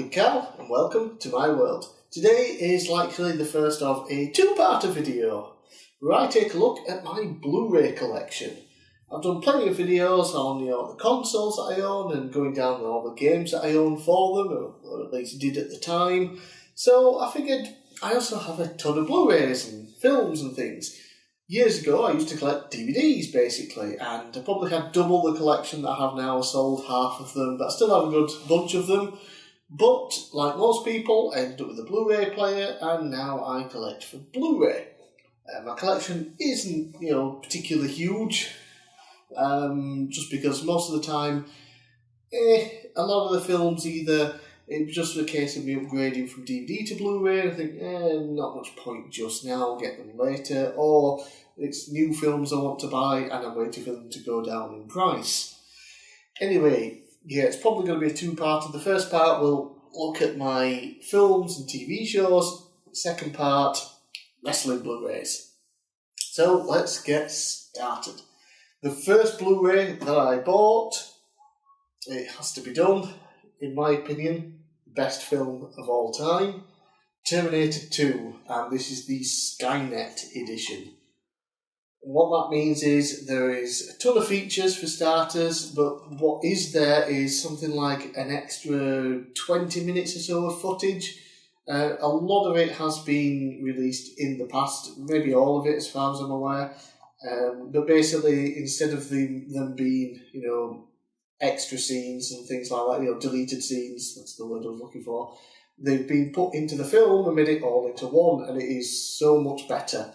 bigcal and welcome to my world. Today is likely the first of a two-parter video where I take a look at my Blu-ray collection. I've done plenty of videos on the consoles that I own and going down all the games that I own for them, or at least did at the time. So I figured I also have a ton of Blu-rays and films and things. Years ago I used to collect DVDs basically, and I probably had double the collection that I have now. I sold half of them, but I still have a good bunch of them. But like most people, I ended up with a Blu-ray player, and now I collect for Blu-ray. My collection isn't, particularly huge, just because most of the time, a lot of the films either it was just a case of me upgrading from DVD to Blu-ray. I think, not much point just now, I'll get them later. Or it's new films I want to buy and I'm waiting for them to go down in price. Anyway, yeah, it's probably going to be a two-parter. The first part will look at my films and TV shows. The second part, wrestling Blu-rays. So let's get started. The first Blu-ray that I bought, it has to be done, in my opinion, best film of all time, Terminator 2, and this is the Skynet edition. And what that means is there is a ton of features for starters, but what is there is something like an extra 20 minutes or so of footage. A lot of it has been released in the past, maybe all of it as far as I'm aware, but basically instead of them being, extra scenes and things like that, deleted scenes, that's the word I was looking for, they've been put into the film and made it all into one, and it is so much better.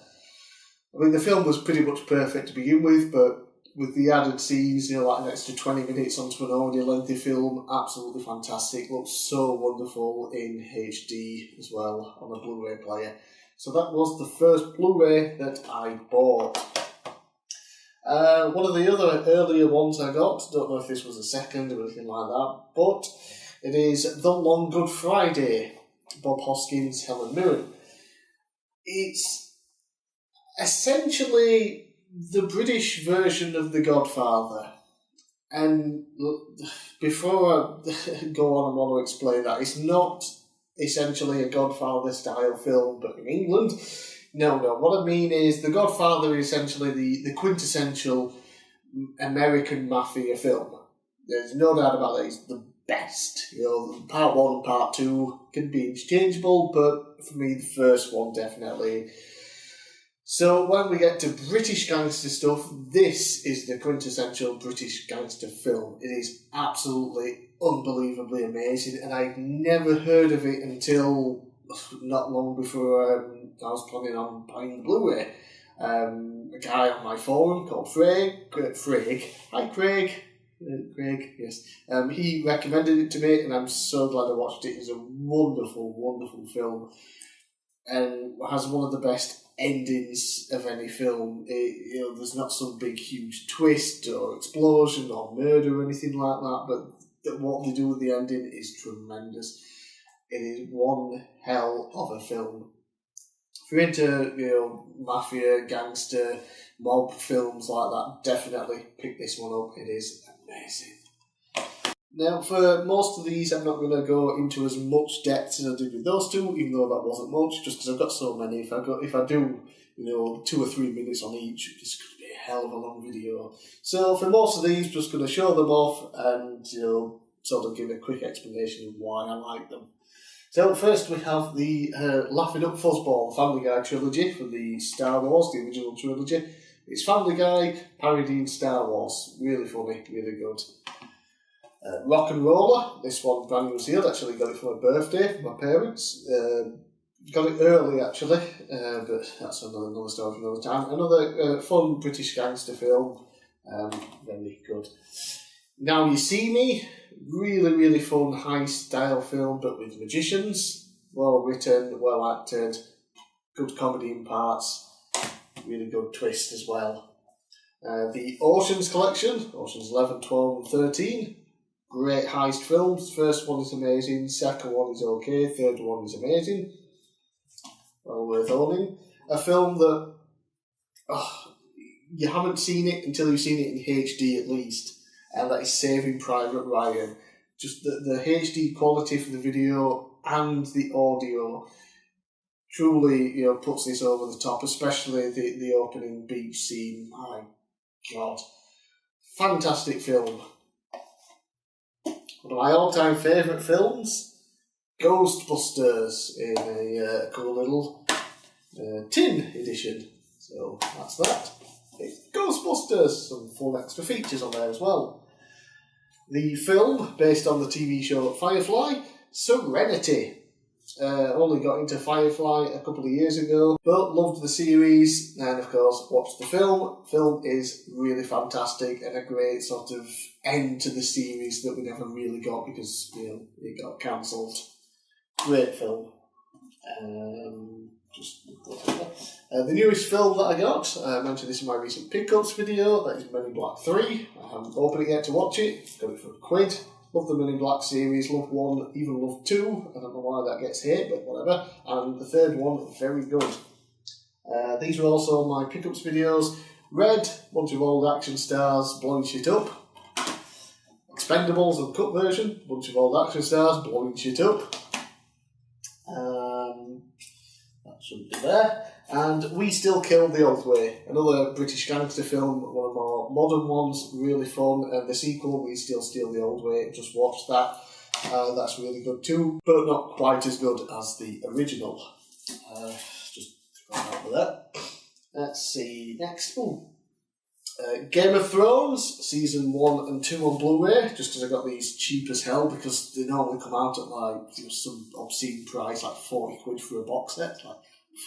I mean, the film was pretty much perfect to begin with, but with the added scenes, like an extra 20 minutes onto an already lengthy film, absolutely fantastic. Looks so wonderful in HD as well on a Blu-ray player. So that was the first Blu-ray that I bought. One of the other earlier ones I got, don't know if this was a second or anything like that, but it is The Long Good Friday, Bob Hoskins, Helen Mirren. It's essentially the British version of The Godfather. And before I go on and want to explain that, it's not essentially a Godfather-style film, but in England. No. What I mean is The Godfather is essentially the quintessential American mafia film. There's no doubt about it. It's the best. Part 1 and Part 2 can be interchangeable, but for me, the first one definitely. So when we get to British gangster stuff, this is the quintessential British gangster film. It is absolutely unbelievably amazing, and I'd never heard of it until not long before I was planning on buying the Blu-ray. A guy on my forum called Craig. Hi, Craig. Craig, yes. He recommended it to me, and I'm so glad I watched it. It's a wonderful, wonderful film, and has one of the best endings of any film. There's not some big, huge twist or explosion or murder or anything like that, but what they do with the ending is tremendous. It is one hell of a film. If you're into, mafia, gangster, mob films like that, definitely pick this one up. It is amazing. Now, for most of these, I'm not going to go into as much depth as I did with those two, even though that wasn't much, just because I've got so many. If I do, 2 or 3 minutes on each, it's going to be a hell of a long video. So for most of these, just going to show them off and, sort of give a quick explanation of why I like them. So first we have the Laughing Up Fuzzball Family Guy trilogy from the Star Wars, the original trilogy. It's Family Guy parodying Star Wars. Really funny, really good. Rock and Roller, this one brand new sealed, actually got it for my birthday from my parents. Got it early actually, but that's another story for another time. Another fun British gangster film, very good. Now You See Me, really, really fun heist style film, but with magicians. Well written, well acted, good comedy in parts, really good twist as well. The Oceans collection, Oceans 11, 12 and 13. Great heist films. First one is amazing, second one is okay, third one is amazing. Well worth owning. A film that you haven't seen it until you've seen it in HD at least, and that is Saving Private Ryan. just the HD quality for the video and the audio truly, puts this over the top, especially the opening beach scene. My God. Fantastic film. One of my all-time favourite films, Ghostbusters, in a cool little tin edition. So that's that. It's Ghostbusters, some full extra features on there as well. The film, based on the TV show Firefly, Serenity. Only got into Firefly a couple of years ago, but loved the series and of course watched the film. Film is really fantastic and a great sort of end to the series that we never really got because it got cancelled. Great film. The newest film that I got, I mentioned this in my recent pickups video, that is Men in Black 3. I haven't opened it yet to watch it, got it for £1. Love the Men in Black series, love 1, even love 2. I don't know why that gets hate, but whatever. And the third one, very good. These are also my pickups videos. Red, bunch of old action stars blowing shit up. Expendables, uncut version, bunch of old action stars blowing shit up. That shouldn't be there. And We Still Kill the Old Way, another British gangster film, one of our modern ones, really fun. And the sequel, We Still Steal the Old Way, just watched that. That's really good too, but not quite as good as the original. Just throw out with that. Let's see, next. Game of Thrones, season 1 and 2 on Blu-ray, just because I got these cheap as hell, because they normally come out at like some obscene price, like £40 for a box set. Like,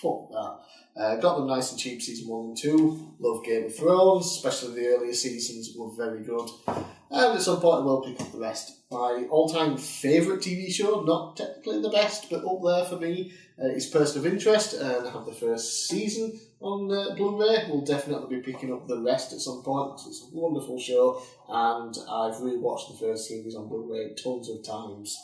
fuck that. Got them nice and cheap, season 1 and 2. Love Game of Thrones, especially the earlier seasons were very good. And at some point I will pick up the rest. My all-time favourite TV show, not technically the best, but up there for me, is Person of Interest, and I have the first season on Blu-ray. We'll definitely be picking up the rest at some point, because it's a wonderful show, and I've rewatched the first series on Blu-ray tons of times.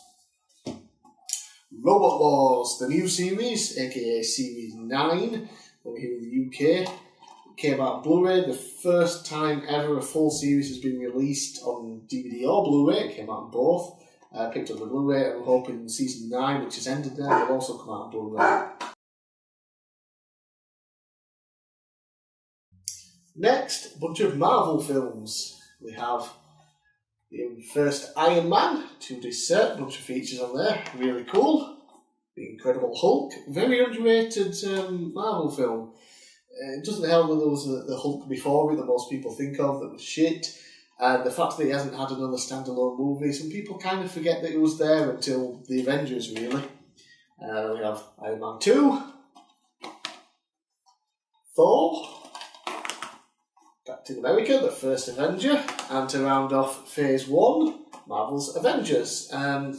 Robot Wars, the new series, aka Series 9, over here in the UK. It came out on Blu-ray, the first time ever a full series has been released on DVD or Blu-ray. It came out on both. I picked up the Blu-ray and I'm hoping Season 9, which has ended now, will also come out on Blu-ray. Next, a bunch of Marvel films. We have the first Iron Man, 2D set, bunch of features on there, really cool. The Incredible Hulk, very underrated Marvel film. It doesn't help that there was the Hulk before it that most people think of that was shit. And the fact that he hasn't had another standalone movie, some people kind of forget that it was there until the Avengers, really. We have Iron Man 2, Thor, Captain America, the first Avenger, and to round off Phase 1, Marvel's Avengers.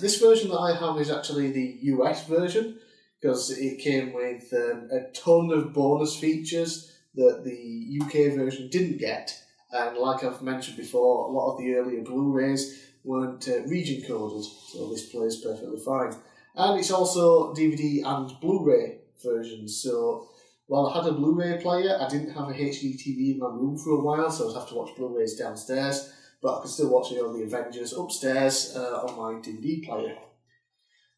This version that I have is actually the US version, because it came with a ton of bonus features that the UK version didn't get. And like I've mentioned before, a lot of the earlier Blu-rays weren't region coded, so this plays perfectly fine. And it's also DVD and Blu-ray versions, so while I had a Blu-ray player, I didn't have a HD TV in my room for a while, so I'd have to watch Blu-rays downstairs, but I could still watch the Avengers upstairs on my DVD player.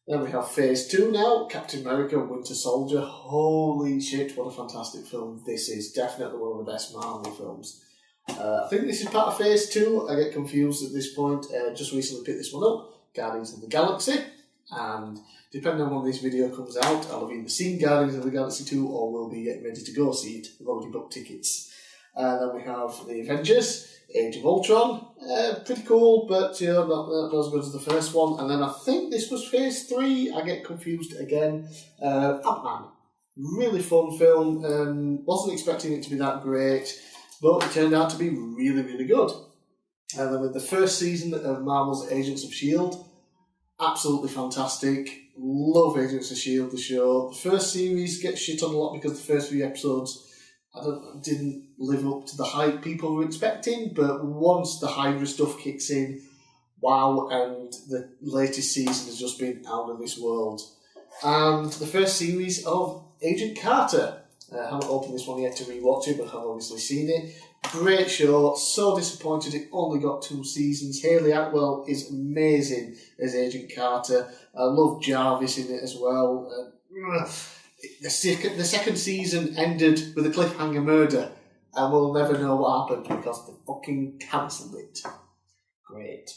Then we have Phase 2 now, Captain America, Winter Soldier. Holy shit, what a fantastic film this is. Definitely one of the best Marvel films. I think this is part of Phase 2. I get confused at this point. Just recently picked this one up, Guardians of the Galaxy. And depending on when this video comes out, I'll have either seen Guardians of the Galaxy 2 or will be getting ready to go see it. I've already booked tickets. Then we have the Avengers, Age of Ultron. Pretty cool, but not as good as the first one. And then I think this was Phase 3. I get confused again. Ant-Man. Really fun film. Wasn't expecting it to be that great, but it turned out to be really, really good. And then with the first season of Marvel's Agents of S.H.I.E.L.D., absolutely fantastic. Love Agents of S.H.I.E.L.D., the show. The first series gets shit on a lot because the first few episodes didn't live up to the hype people were expecting, but once the Hydra stuff kicks in, wow, and the latest season has just been out of this world. And the first series of Agent Carter. I haven't opened this one yet to rewatch it, but I've obviously seen it. Great show. So disappointed it only got 2 seasons. Hayley Atwell is amazing as Agent Carter. I love Jarvis in it as well. The second season ended with a cliffhanger murder, and we'll never know what happened because they fucking cancelled it. Great.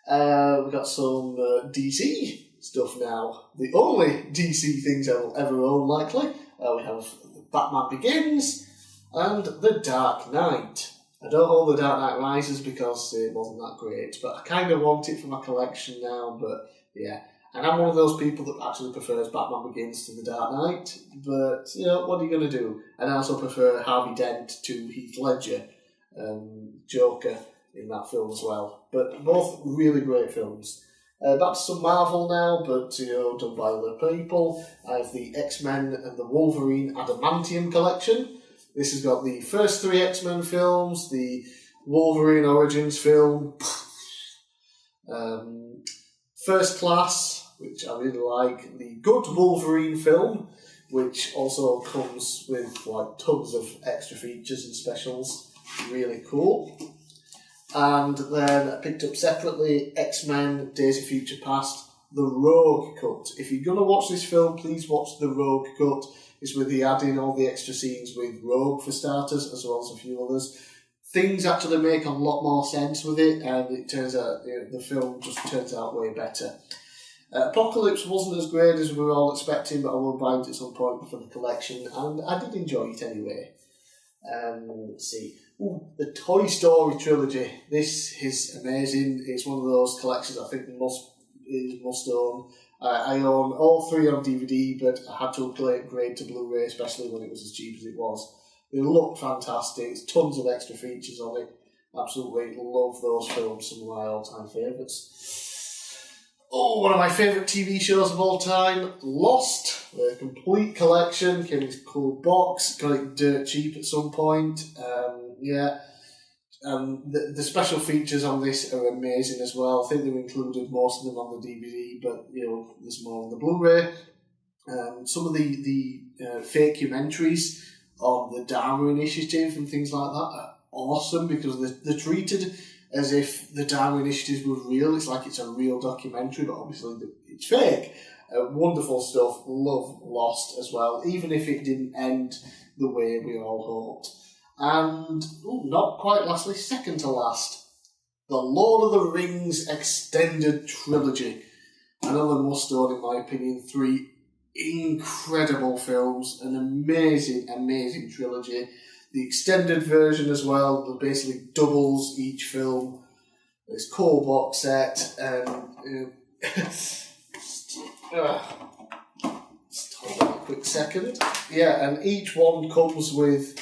We've got some DC stuff now. The only DC things I will ever own, likely. We have Batman Begins and The Dark Knight. I don't own The Dark Knight Rises because it wasn't that great, but I kind of want it for my collection now, but yeah. And I'm one of those people that actually prefers Batman Begins to The Dark Knight, but, you know, what are you going to do? And I also prefer Harvey Dent to Heath Ledger, Joker, in that film as well. But both really great films. Back to some Marvel now, but, you know, done by other people. I have the X-Men and the Wolverine Adamantium collection. This has got the first 3 X-Men films, the Wolverine Origins film, First Class, which I really like, the Good Wolverine film, which also comes with like tons of extra features and specials. Really cool. And then I picked up separately X-Men Days of Future Past, the Rogue Cut. If you're going to watch this film, please watch the Rogue Cut. It's with the add-in all the extra scenes with Rogue for starters, as well as a few others. Things actually make a lot more sense with it, and it turns out, you know, the film just turns out way better. Apocalypse wasn't as great as we were all expecting, but I will buy it at some point for the collection, and I did enjoy it anyway. Let's see. Ooh, the Toy Story trilogy. This is amazing. It's one of those collections I think must own. I own all 3 on DVD, but I had to upgrade to Blu-ray, especially when it was as cheap as it was. They look fantastic. There's tons of extra features on it. Absolutely love those films. Some of my all-time favourites. Oh, one of my favourite TV shows of all time, Lost. The complete collection. Came in a cool box. Got it dirt cheap at some point. The special features on this are amazing as well. I think they've included most of them on the DVD, but you know, there's more on the Blu-ray. Some of the fake documentaries on the Dharma Initiative and things like that are awesome because they're treated as if the Dharma Initiative was real. It's like it's a real documentary, but obviously it's fake. Wonderful stuff. Love Lost as well, even if it didn't end the way we all hoped. And, not quite lastly, second to last, the Lord of the Rings Extended Trilogy. Another must-own, in my opinion. 3 incredible films, an amazing, amazing trilogy. The extended version as well, that basically doubles each film. It's core box set, and just hold on a quick second. Yeah, and each one comes with,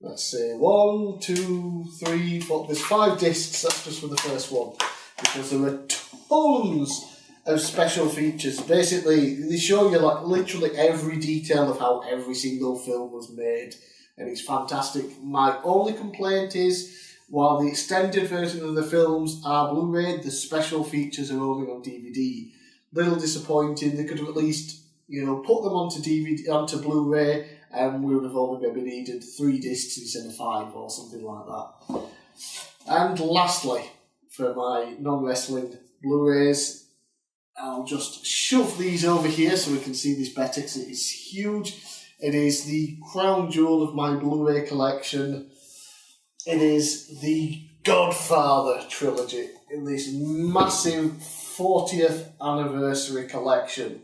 let's say, 1, 2, 3, 4. There's 5 discs. That's just for the first one, because there are tons of special features. Basically, they show you like literally every detail of how every single film was made, and it's fantastic. My only complaint is, while the extended version of the films are Blu-ray, the special features are only on DVD. Little disappointing. They could have at least, you know, put them onto DVD, onto Blu-ray, and we would have only maybe needed 3 discs instead of 5 or something like that. And lastly, for my non-wrestling Blu-rays, I'll just shove these over here so we can see this better because it is huge. It is the crown jewel of my Blu-ray collection. It is the Godfather trilogy in this massive 40th anniversary collection.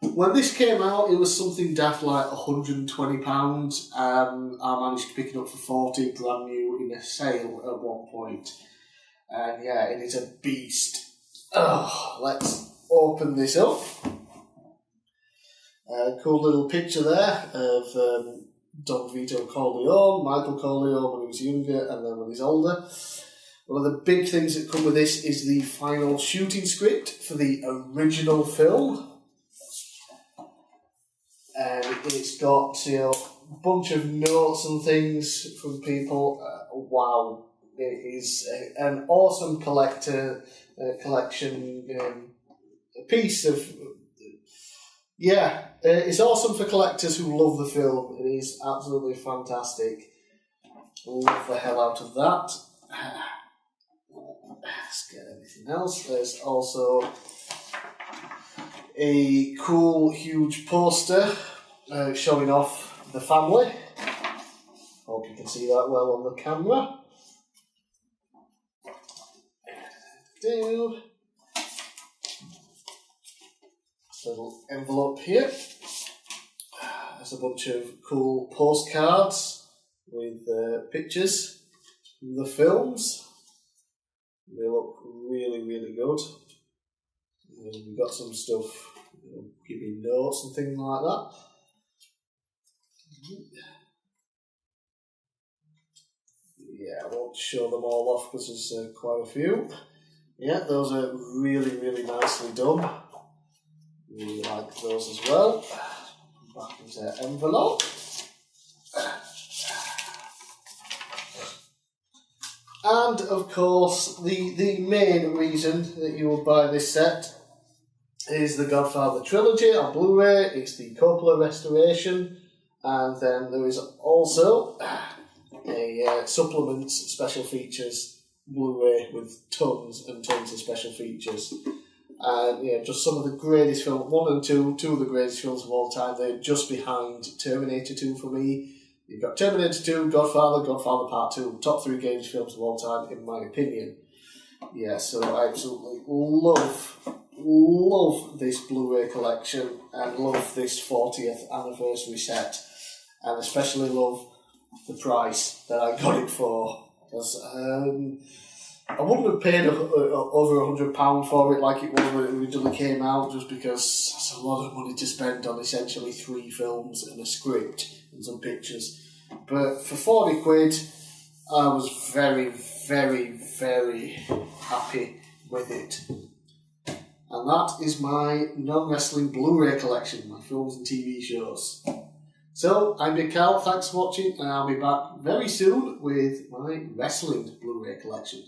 When this came out, it was something daft like £120. I managed to pick it up for £40, brand new, in a sale at one point. And yeah, it is a beast. Let's open this up. Cool little picture there of Don Vito Corleone, Michael Corleone when he was younger and then when he's older. One of the big things that come with this is the final shooting script for the original film. And it's got, you know, a bunch of notes and things from people. Wow. It is an awesome collection piece of... Yeah, it's awesome for collectors who love the film. It is absolutely fantastic. Love the hell out of that. Let's get anything else. There's also a cool, huge poster showing off the family. Hope you can see that well on the camera. Little envelope here. There's a bunch of cool postcards with pictures from the films. They look really, really good. We've got some stuff, giving notes and things like that. Yeah, I won't show them all off because there's quite a few. Yeah, those are really, really nicely done. Really like those as well. Back is their envelope. And of course, the main reason that you will buy this set is the Godfather trilogy on Blu-ray. It's the Coppola restoration, and then there is also a supplement special features Blu-ray with tons and tons of special features. And yeah, just some of the greatest films, 1 and 2 of the greatest films of all time. They're just behind Terminator 2 for me. You've got Terminator 2, Godfather, Godfather Part 2, top 3 greatest films of all time, in my opinion. Yeah, so I absolutely love this Blu-ray collection and love this 40th anniversary set. And especially love the price that I got it for. Because I wouldn't have paid over £100 for it like it was when it originally came out, just because it's a lot of money to spend on essentially 3 films and a script and some pictures. But for 40 quid, I was very, very, very happy with it. And that is my non-wrestling Blu-ray collection, my films and TV shows. So, I'm bigcal, thanks for watching, and I'll be back very soon with my wrestling Blu-ray collection.